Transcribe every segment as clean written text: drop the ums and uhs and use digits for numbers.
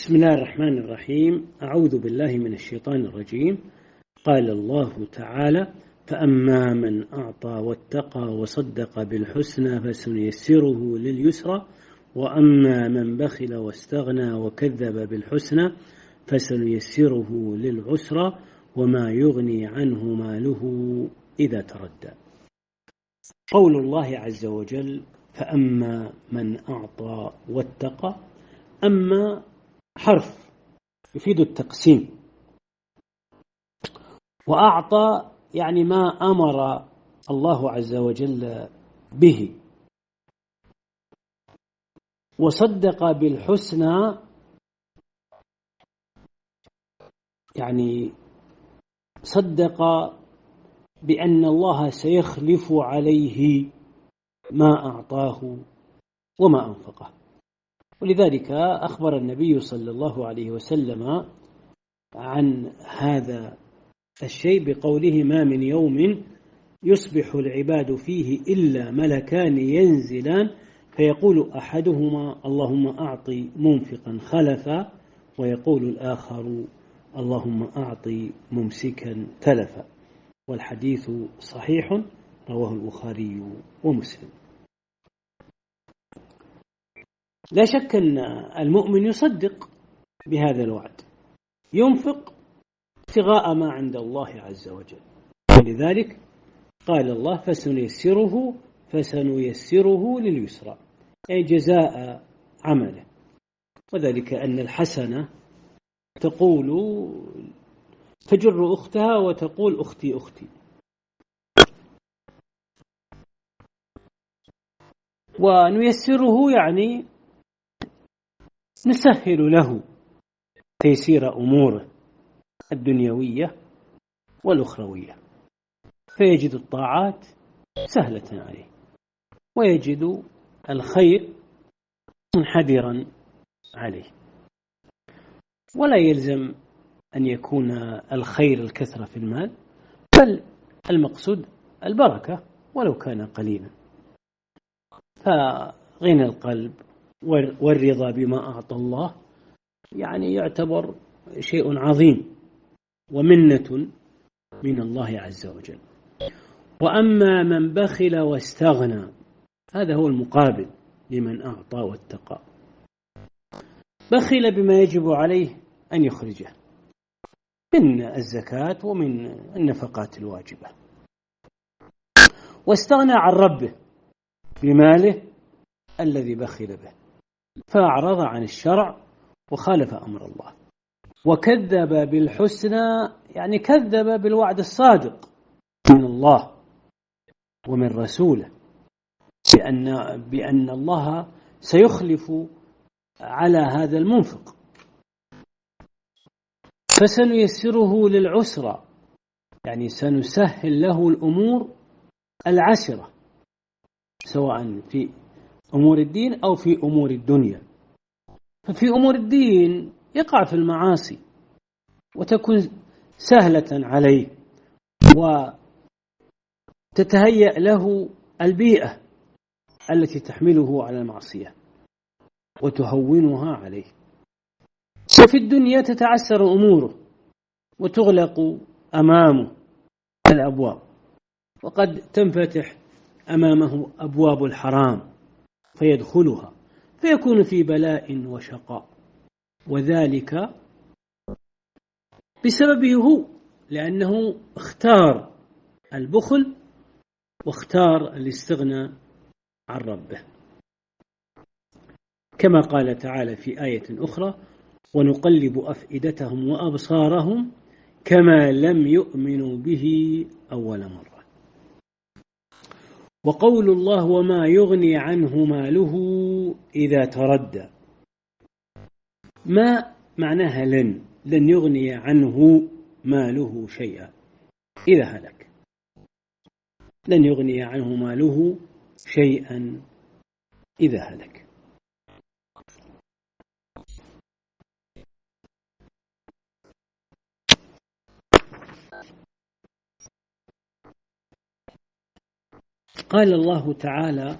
بسم الله الرحمن الرحيم. أعوذ بالله من الشيطان الرجيم. قال الله تعالى: فأما من أعطى واتقى وصدق بالحسنى فسنيسره لليسرى وأما من بخل واستغنى وكذب بالحسنى فسنيسره للعسرى وما يغني عنه ماله إذا تردى. قول الله عز وجل: فأما من أعطى واتقى. أما حرف يفيد التقسيم، وأعطى يعني ما أمر الله عز وجل به، وصدق بالحسنى يعني صدق بأن الله سيخلف عليه ما أعطاه وما أنفقه. ولذلك أخبر النبي صلى الله عليه وسلم عن هذا الشيء بقوله: ما من يوم يصبح العباد فيه إلا ملكان ينزلان فيقول أحدهما: اللهم أعط منفقا خلفا، ويقول الآخر: اللهم أعط ممسكا تلفا. والحديث صحيح رواه البخاري ومسلم. لا شك أن المؤمن يصدق بهذا الوعد، ينفق ابتغاء ما عند الله عز وجل. ولذلك قال الله: فسنيسره لليسرى، أي جزاء عمله. وذلك أن الحسنة تجر أختها وتقول: أختي أختي. ونيسره يعني نسهل له تيسير أموره الدنيوية والأخروية، فيجد الطاعات سهلة عليه، ويجد الخير منحدرا عليه. ولا يلزم أن يكون الخير الكثرة في المال، بل المقصود البركة ولو كان قليلا. فغنى القلب والرضا بما أعطى الله يعني يعتبر شيء عظيم ومنة من الله عز وجل. وأما من بخل واستغنى، هذا هو المقابل لمن أعطى واتقى. بخل بما يجب عليه أن يخرجه من الزكاة ومن النفقات الواجبة، واستغنى عن ربه بماله الذي بخل به، فأعرض عن الشرع وخالف أمر الله. وكذب بالحسنى يعني كذب بالوعد الصادق من الله ومن رسوله بأن الله سيخلف على هذا المنفق. فسنيسره للعسرى يعني سنسهل له الأمور العسرة، سواء في أمور الدين أو في أمور الدنيا. ففي أمور الدين يقع في المعاصي وتكون سهلة عليه، وتتهيأ له البيئة التي تحمله على المعصية وتهونها عليه. وفي الدنيا تتعسر أموره وتغلق أمامه الأبواب، وقد تنفتح أمامه أبواب الحرام فيدخلها فيكون في بلاء وشقاء، وذلك بسببه هو، لأنه اختار البخل واختار الاستغناء عن ربه، كما قال تعالى في آية أخرى: ونقلب أفئدتهم وأبصارهم كما لم يؤمنوا به أول مرة. وقول الله: وما يغني عنه ماله إذا تردى. ما معناها لن يغني عنه ماله شيئا إذا هلك، لن يغني عنه ماله شيئا إذا هلك. قال الله تعالى: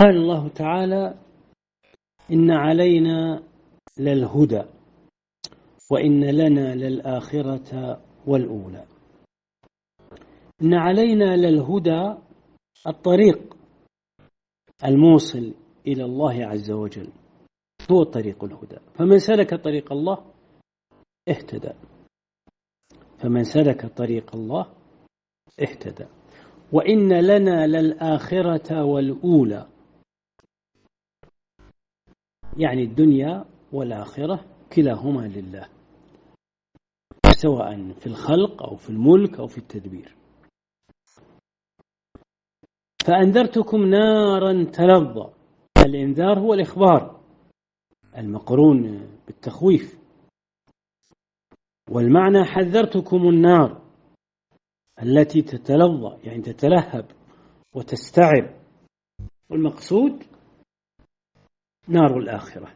قال الله تعالى: إن علينا للهدى وإن لنا للآخرة والأولى. إن علينا للهدى الطريق الموصل إلى الله عز وجل، هو طريق الهدى. فمن سلك طريق الله اهتدى، فمن سلك طريق الله اهتدى. وإن لنا للآخرة والأولى، يعني الدنيا والآخرة كلاهما لله، سواء في الخلق أو في الملك أو في التدبير. فأنذرتكم نارا تلظى. الإنذار هو الإخبار المقرون بالتخويف، والمعنى حذرتكم النار التي تتلظى، يعني تتلهب وتستعر، والمقصود نار الآخرة.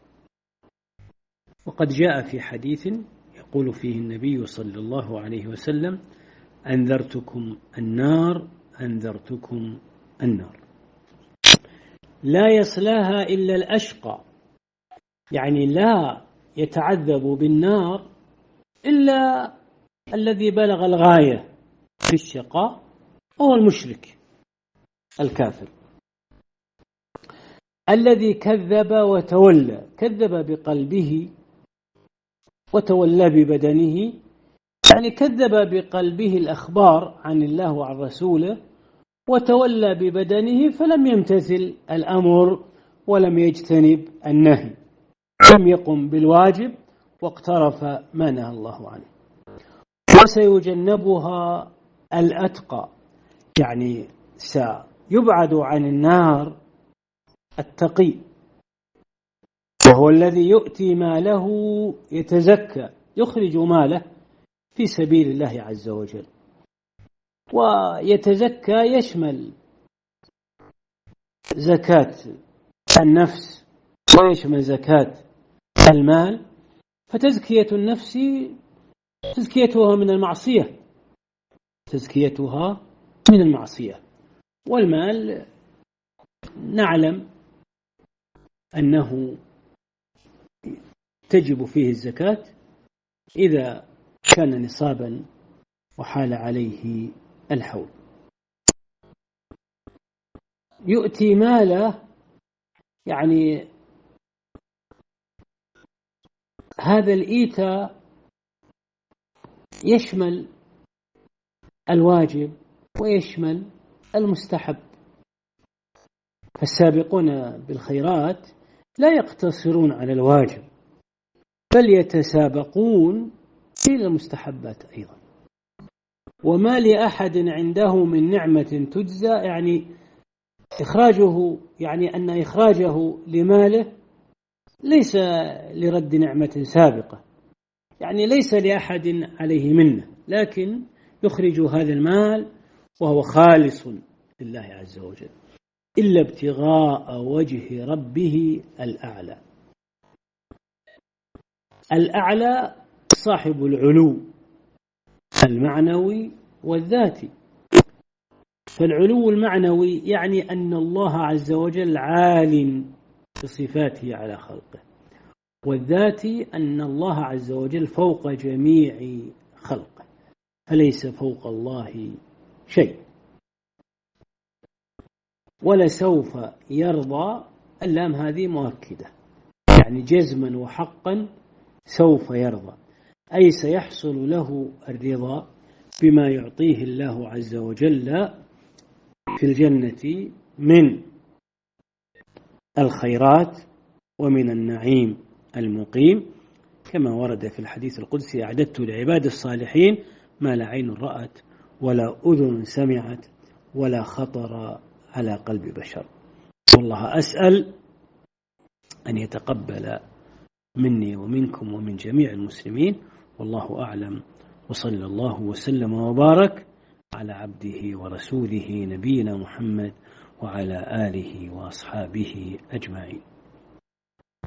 وقد جاء في حديث يقول فيه النبي صلى الله عليه وسلم: أنذرتكم النار، أنذرتكم النار. لا يصلاها إلا الأشقى، يعني لا يتعذب بالنار إلا الذي بلغ الغاية في الشقاء، هو المشرك الكافر الذي كذب وتولى، كذب بقلبه وتولى ببدنه، يعني كذب بقلبه الأخبار عن الله وعن رسوله، وتولى ببدنه فلم يمتثل الأمر ولم يجتنب النهي، لم يقم بالواجب واقترف ما نهى الله عنه. وسيجنبها الأتقى، يعني سيبعد عن النار التقي، وهو الذي يؤتي ماله يتزكى، يخرج ماله في سبيل الله عز وجل. ويتزكى يشمل زكاة النفس ويشمل زكاة المال. فتزكية النفس تزكيتها من المعصية، تزكيتها من المعصية. والمال نعلم أنه تجب فيه الزكاة إذا كان نصابا وحال عليه الحول. يؤتي ماله، يعني هذا الإيتاء يشمل الواجب ويشمل المستحب. فالسابقون بالخيرات لا يقتصرون على الواجب، بل يتسابقون إلى المستحبات أيضا. وما لأحد عنده من نعمة تجزى، يعني إخراجه، يعني أن إخراجه لماله ليس لرد نعمة سابقة، يعني ليس لأحد عليه منه، لكن يخرج هذا المال وهو خالص لله عز وجل، إلا ابتغاء وجه ربه الأعلى. الأعلى صاحب العلو المعنوي والذاتي. فالعلو المعنوي يعني أن الله عز وجل عال بصفاته على خلقه، والذاتي أن الله عز وجل فوق جميع خلقه، فليس فوق الله شيء. ولسوف يرضى، اللام هذه مؤكدة، يعني جزما وحقا سوف يرضى، أي سيحصل له الرضا بما يعطيه الله عز وجل في الجنة من الخيرات ومن النعيم المقيم، كما ورد في الحديث القدسي: أعددت لعباد الصالحين ما لا عين رأت ولا أذن سمعت ولا خطر على قلب بشر. والله أسأل أن يتقبل مني ومنكم ومن جميع المسلمين، والله أعلم. وصلى الله وسلم وبارك على عبده ورسوله نبينا محمد وعلى آله وأصحابه أجمعين.